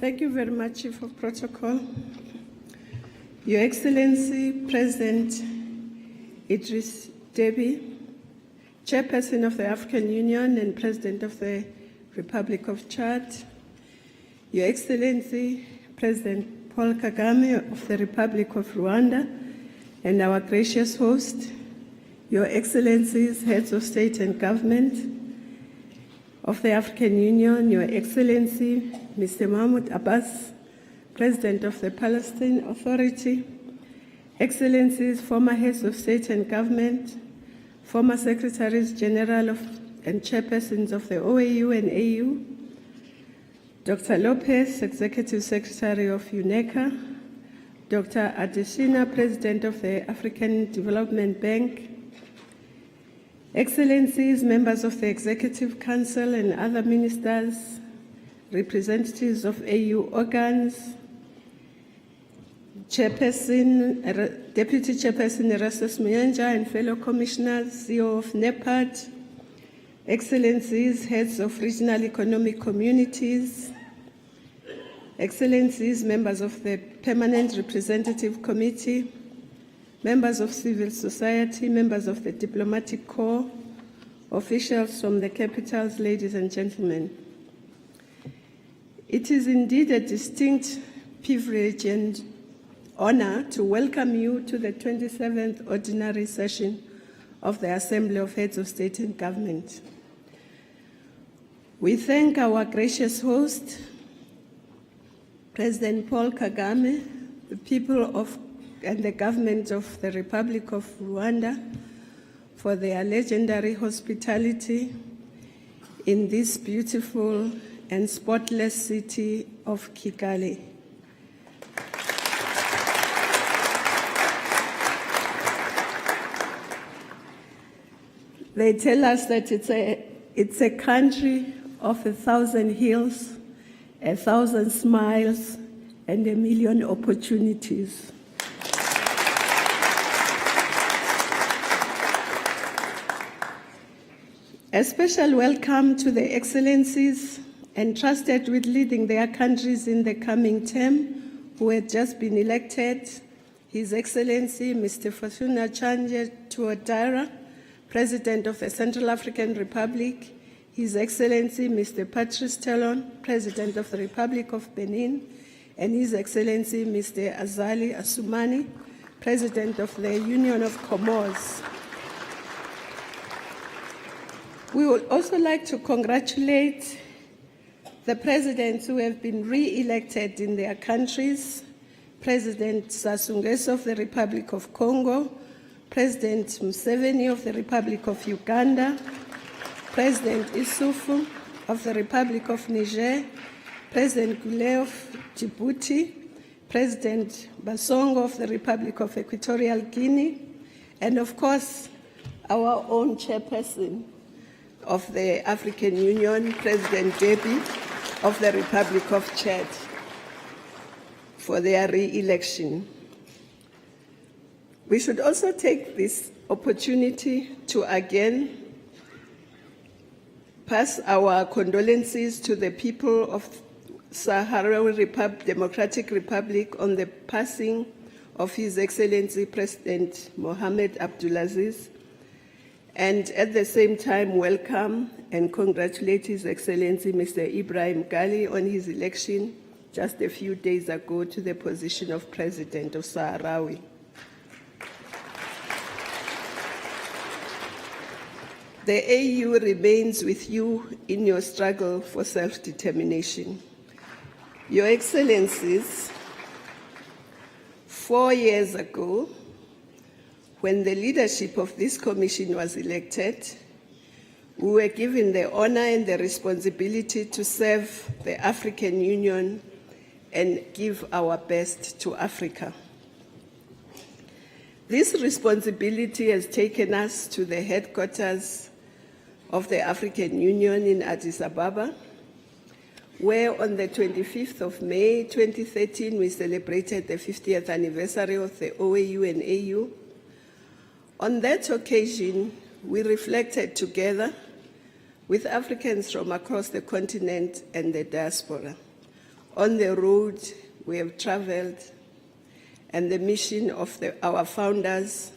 Thank you very much, Chief of Protocol. Your Excellency, President Idris Deby, Chairperson of the African Union and President of the Republic of Chad, Your Excellency, President Paul Kagame of the Republic of Rwanda, and our gracious host, Your Excellencies, Heads of State and Government of the African Union, Your Excellency, Mr. Mahmoud Abbas, President of the Palestine Authority, Excellencies, former Heads of State and Government, former Secretaries General and Chairpersons of the OAU and AU, Dr. Lopez, Executive Secretary of UNECA, Dr. Adesina, President of the African Development Bank, Excellencies, members of the Executive Council and other ministers, representatives of AU organs, Chairperson, Deputy Chairperson Erastus Muyanja and fellow commissioners, CEO of NEPAD, Excellencies, heads of regional economic communities, Excellencies, members of the Permanent Representative Committee, members of civil society, members of the diplomatic corps, officials from the capitals, ladies and gentlemen. It is indeed a distinct privilege and honor to welcome you to the 27th Ordinary Session of the Assembly of Heads of State and Government. We thank our gracious host, President Paul Kagame, the people of and the government of the Republic of Rwanda for their legendary hospitality in this beautiful and spotless city of Kigali. They tell us that it's a country of 1,000 hills, 1,000 smiles, and 1,000,000 opportunities. A special welcome to the Excellencies entrusted with leading their countries in the coming term, who had just been elected, His Excellency Mr. Fortuna Chanje Touadéra, President of the Central African Republic, His Excellency Mr. Patrice Talon, President of the Republic of Benin, and His Excellency Mr. Azali Assoumani, President of the Union of Comoros. We would also like to congratulate the presidents who have been re-elected in their countries, President Sassou Nguesso of the Republic of Congo, President Museveni of the Republic of Uganda, President Issoufou of the Republic of Niger, President Goulet of Djibouti, President Basongo of the Republic of Equatorial Guinea, and of course, our own chairperson of the African Union, President Deby of the Republic of Chad, for their re-election. We should also take this opportunity to again pass our condolences to the people of Sahrawi Democratic Republic on the passing of His Excellency President Mohamed Abdulaziz, and at the same time welcome and congratulate His Excellency Mr. Ibrahim Gali on his election just a few days ago to the position of President of Sahrawi. The AU remains with you in your struggle for self-determination. Your Excellencies, 4 years ago, when the leadership of this commission was elected, we were given the honor and the responsibility to serve the African Union and give our best to Africa. This responsibility has taken us to the headquarters of the African Union in Addis Ababa, where on the 25th of May 2013 we celebrated the 50th anniversary of the OAU and AU. On that occasion, we reflected together with Africans from across the continent and the diaspora On the road we have traveled and the mission of our founders,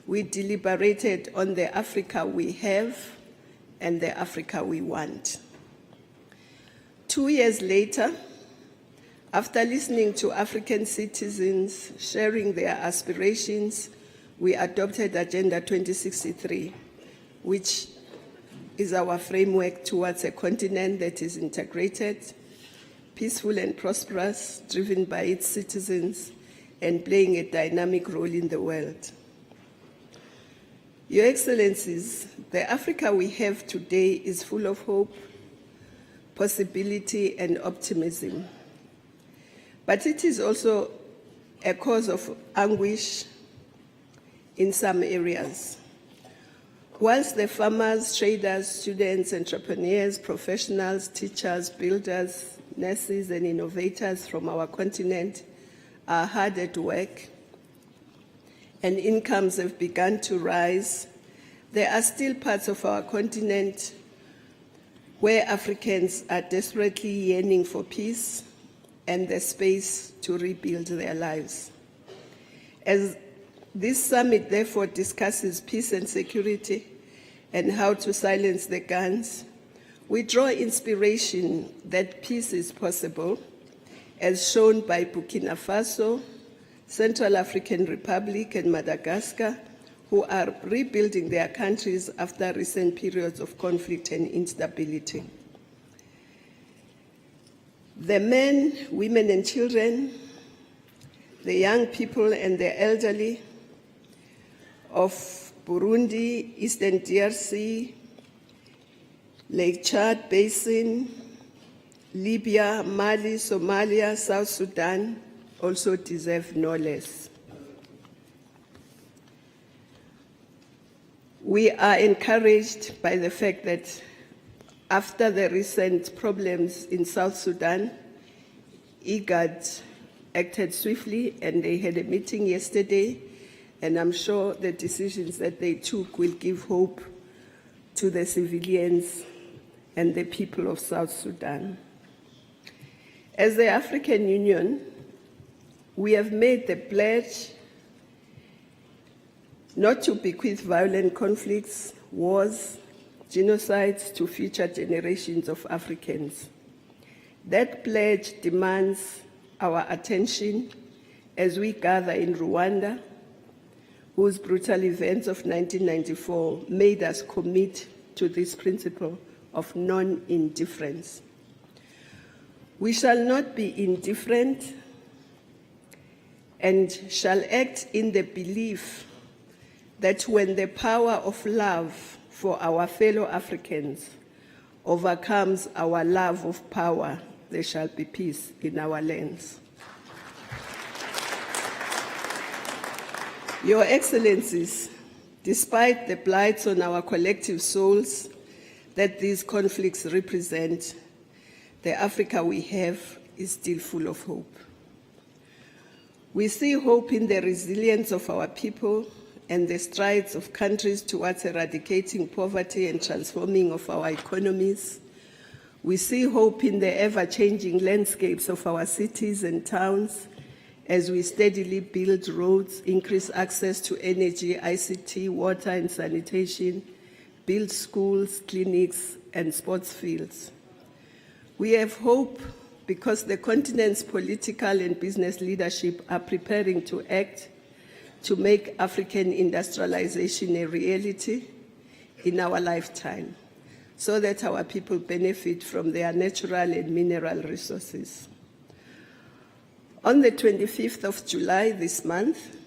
we deliberated on the Africa we have and the Africa we want. 2 years later, after listening to African citizens sharing their aspirations, we adopted Agenda 2063, which is our framework towards a continent that is integrated, peaceful and prosperous, driven by its citizens, and playing a dynamic role in the world. Your Excellencies, the Africa we have today is full of hope, possibility, and optimism. But it is also a cause of anguish in some areas. Whilst the farmers, traders, students, entrepreneurs, professionals, teachers, builders, nurses, and innovators from our continent are hard at work and incomes have begun to rise, there are still parts of our continent where Africans are desperately yearning for peace and the space to rebuild their lives. As this summit therefore discusses peace and security and how to silence the guns, we draw inspiration that peace is possible, as shown by Burkina Faso, Central African Republic, and Madagascar, who are rebuilding their countries after recent periods of conflict and instability. The men, women, and children, the young people and the elderly of Burundi, Eastern DRC, Lake Chad Basin, Libya, Mali, Somalia, South Sudan also deserve no less. We are encouraged by the fact that after the recent problems in South Sudan, IGAD acted swiftly and they had a meeting yesterday, and I'm sure the decisions that they took will give hope to the civilians and the people of South Sudan. As the African Union, we have made the pledge not to bequeath violent conflicts, wars, genocides to future generations of Africans. That pledge demands our attention as we gather in Rwanda, whose brutal events of 1994 made us commit to this principle of non-indifference. We shall not be indifferent and shall act in the belief that when the power of love for our fellow Africans overcomes our love of power, there shall be peace in our lands. Your Excellencies, despite the blights on our collective souls that these conflicts represent, the Africa we have is still full of hope. We see hope in the resilience of our people and the strides of countries towards eradicating poverty and transforming of our economies. We see hope in the ever-changing landscapes of our cities and towns as we steadily build roads, increase access to energy, ICT, water and sanitation, build schools, clinics, and sports fields. We have hope because the continent's political and business leadership are preparing to act to make African industrialization a reality in our lifetime, so that our people benefit from their natural and mineral resources. On the 25th of July this month,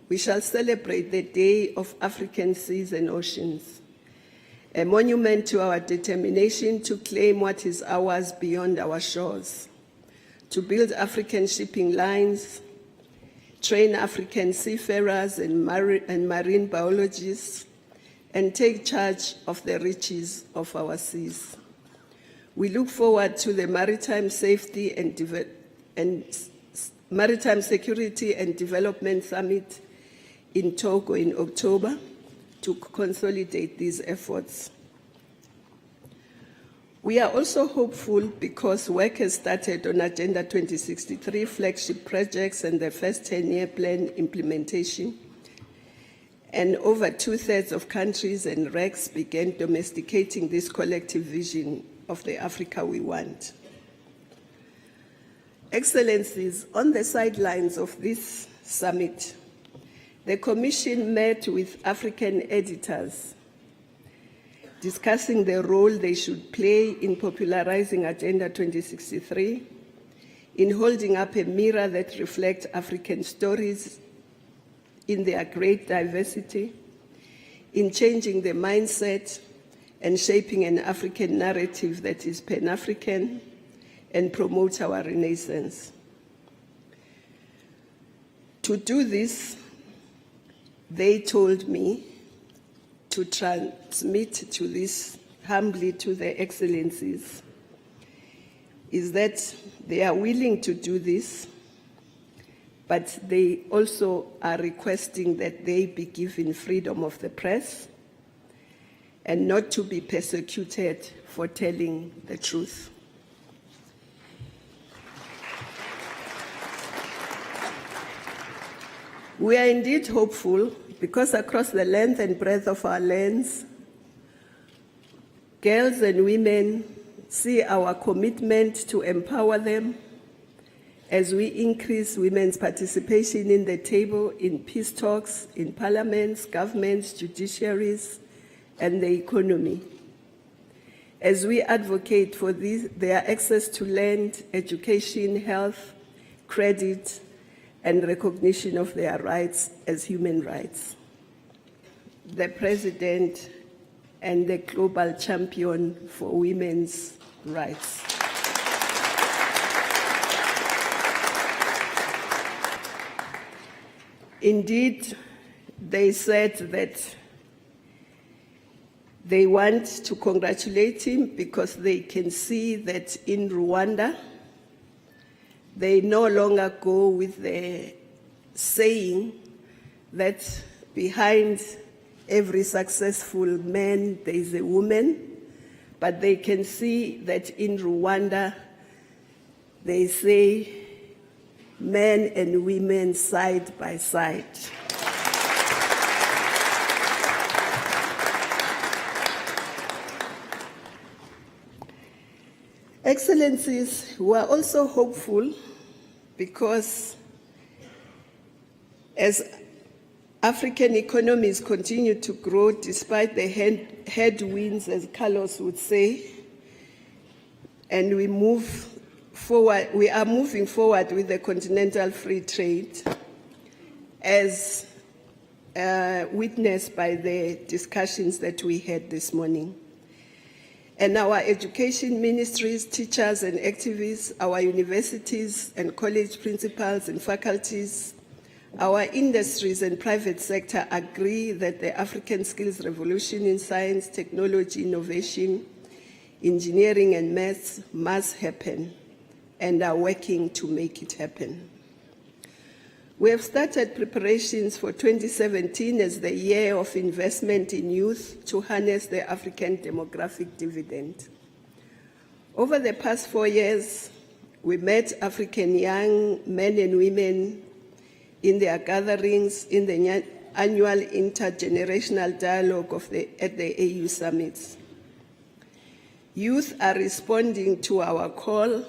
we shall celebrate the Day of African Seas and Oceans, a monument to our determination to claim what is ours beyond our shores, to build African shipping lines, train African seafarers and marine biologists, and take charge of the riches of our seas. We look forward to the Maritime Safety and Maritime Security and Development Summit in Togo in October to consolidate these efforts. We are also hopeful because work has started on Agenda 2063 flagship projects and the first 10-year plan implementation, and over 2/3 of countries and RECs began domesticating this collective vision of the Africa we want. Excellencies, on the sidelines of this summit, the Commission met with African editors discussing the role they should play in popularizing Agenda 2063, in holding up a mirror that reflects African stories in their great diversity, in changing the mindset and shaping an African narrative that is Pan-African and promotes our renaissance. To do this, they told me to transmit to this humbly to the excellencies is that they are willing to do this, but they also are requesting that they be given freedom of the press and not to be persecuted for telling the truth. We are indeed hopeful because across the length and breadth of our lands, girls and women see our commitment to empower them as we increase women's participation in the table in peace talks, in parliaments, governments, judiciaries, and the economy. As we advocate for their access to land, education, health, credit, and recognition of their rights as human rights. The President and the global champion for women's rights. Indeed, they said that they want to congratulate him because they can see that in Rwanda, they no longer go with the saying that behind every successful man there is a woman, but they can see that in Rwanda they say men and women side by side. Excellencies, we are also hopeful because as African economies continue to grow despite the headwinds, as Carlos would say, and we are moving forward with the continental free trade as witnessed by the discussions that we had this morning. And our education ministries, teachers and activists, our universities and college principals and faculties, our industries and private sector agree that the African skills revolution in science, technology, innovation, engineering and maths must happen and are working to make it happen. We have started preparations for 2017 as the year of investment in youth to harness the African demographic dividend. Over the past 4 years, we met African young men and women in their gatherings in the annual intergenerational dialogue at the AU summits. Youth are responding to our call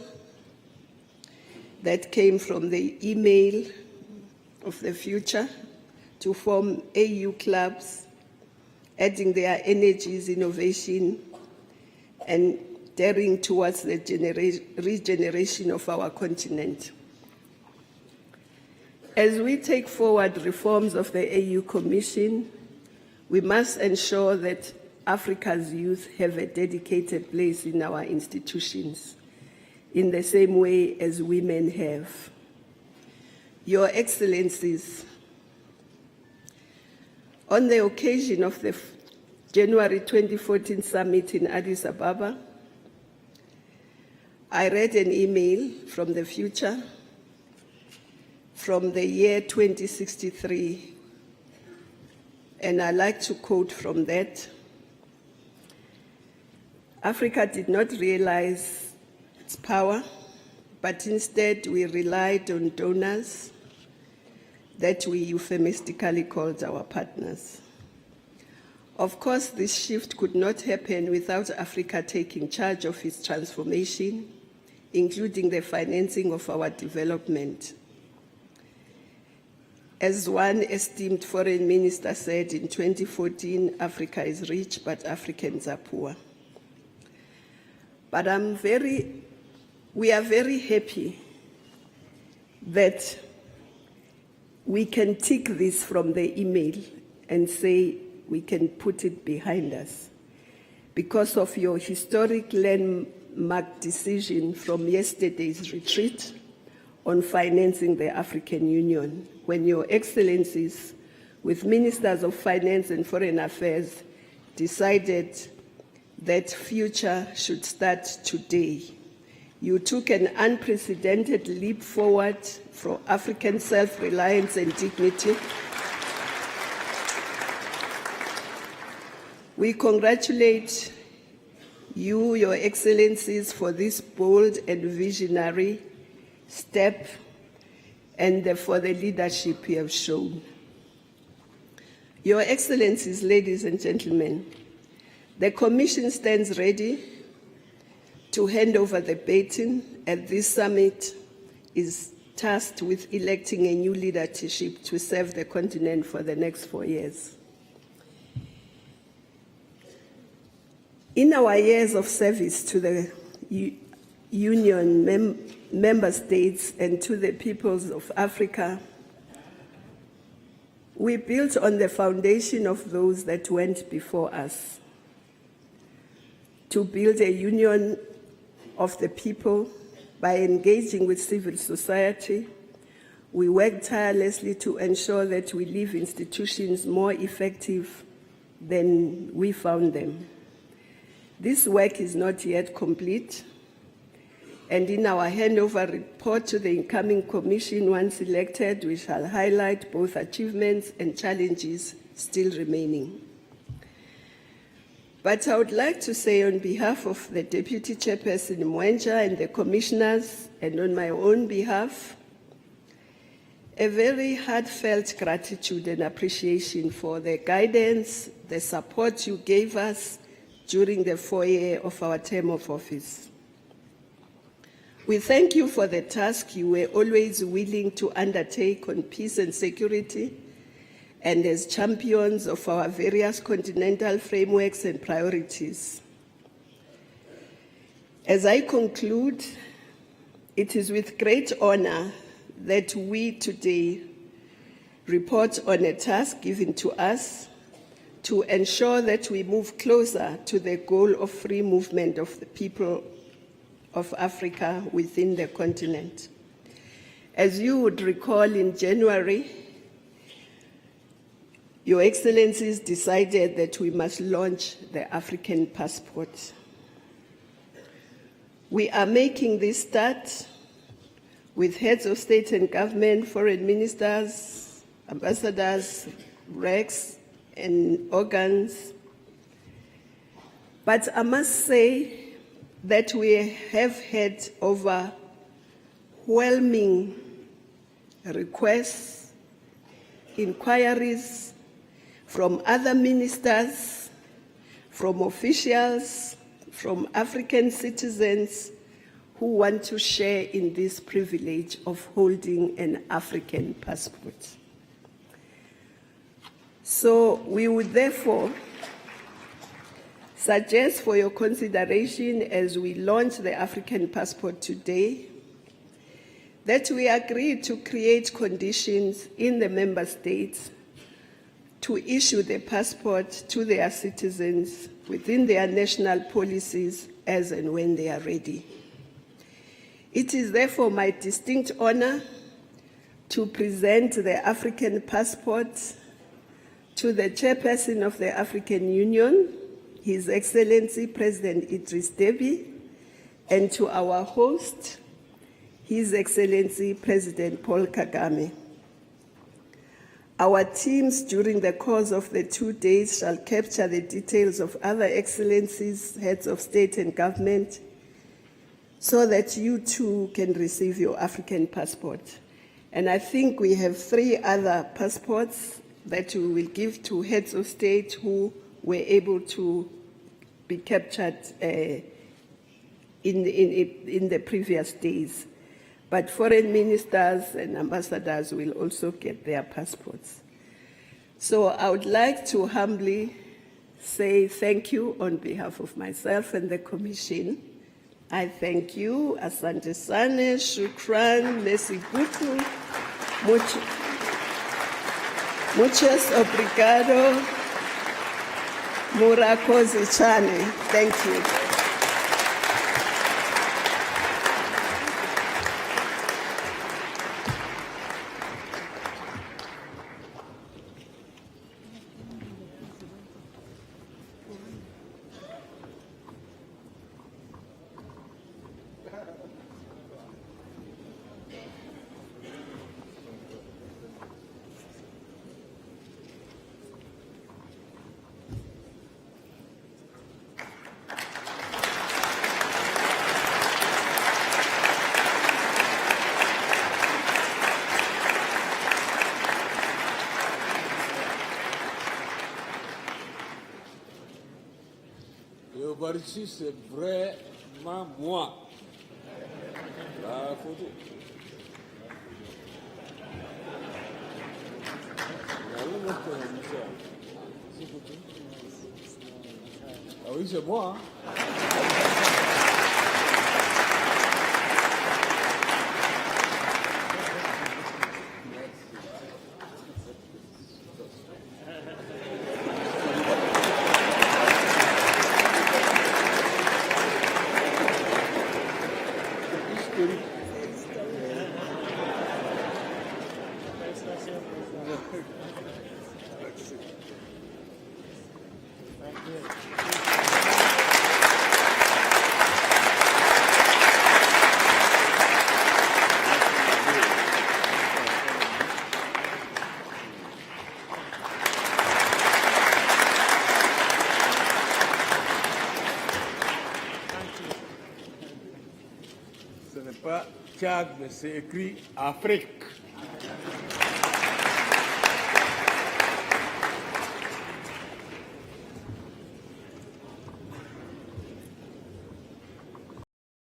that came from the email of the future to form AU clubs, adding their energies, innovation, and daring towards the regeneration of our continent. As we take forward reforms of the AU Commission, we must ensure that Africa's youth have a dedicated place in our institutions, in the same way as women have. Your Excellencies, on the occasion of the January 2014 summit in Addis Ababa, I read an email from the future from the year 2063, and I like to quote from that. Africa did not realize its power, but instead we relied on donors that we euphemistically called our partners. Of course, this shift could not happen without Africa taking charge of its transformation, including the financing of our development. As one esteemed foreign minister said in 2014, Africa is rich, but Africans are poor. But we are very happy that we can tick this from the email and say we can put it behind us because of your historic landmark decision from yesterday's retreat on financing the African Union, when Your Excellencies, with Ministers of Finance and Foreign Affairs, decided that future should start today. You took an unprecedented leap forward for African self-reliance and dignity. We congratulate you, Your Excellencies, for this bold and visionary step and for the leadership you have shown. Your Excellencies, ladies and gentlemen, the Commission stands ready to hand over the baton, and this summit is tasked with electing a new leadership to serve the continent for the next 4 years. In our years of service to the Union member states and to the peoples of Africa, we built on the foundation of those that went before us to build a union of the people. By engaging with civil society, we work tirelessly to ensure that we leave institutions more effective than we found them. This work is not yet complete, and in our handover report to the incoming Commission, once elected, we shall highlight both achievements and challenges still remaining. But I would like to say on behalf of the Deputy Chairperson Mwenja and the Commissioners, and on my own behalf, a very heartfelt gratitude and appreciation for the guidance, the support you gave us during the 4 years of our term of office. We thank you for the task you were always willing to undertake on peace and security, and as champions of our various continental frameworks and priorities. As I conclude, it is with great honor that we today report on a task given to us to ensure that we move closer to the goal of free movement of the people of Africa within the continent. As you would recall, in January, Your Excellencies decided that we must launch the African passport. We are making this start with heads of state and government, foreign ministers, ambassadors, RECs, and organs. But I must say that we have had overwhelming requests, inquiries, from other ministers, from officials, from African citizens who want to share in this privilege of holding an African passport. So we would therefore suggest for your consideration as we launch the African passport today that we agree to create conditions in the member states to issue the passport to their citizens within their national policies as and when they are ready. It is therefore my distinct honor to present the African passport to the Chairperson of the African Union, His Excellency President Idris Deby, and to our host, His Excellency President Paul Kagame. Our teams during the course of the 2 days shall capture the details of other excellencies, heads of state and government, so that you too can receive your African passport. And I think we have 3 other passports that we will give to heads of state who were able to be captured in the previous days. But foreign ministers and ambassadors will also get their passports. So I would like to humbly say thank you on behalf of myself and the Commission. I thank you, asante sana, shukran, merci beaucoup, muchas obrigado, murakoze chane. Thank you. L'Eucharistie, c'est vraiment moi. La photo. Ah oui, c'est moi. Ce n'est pas Tchad, mais c'est écrit Afrique.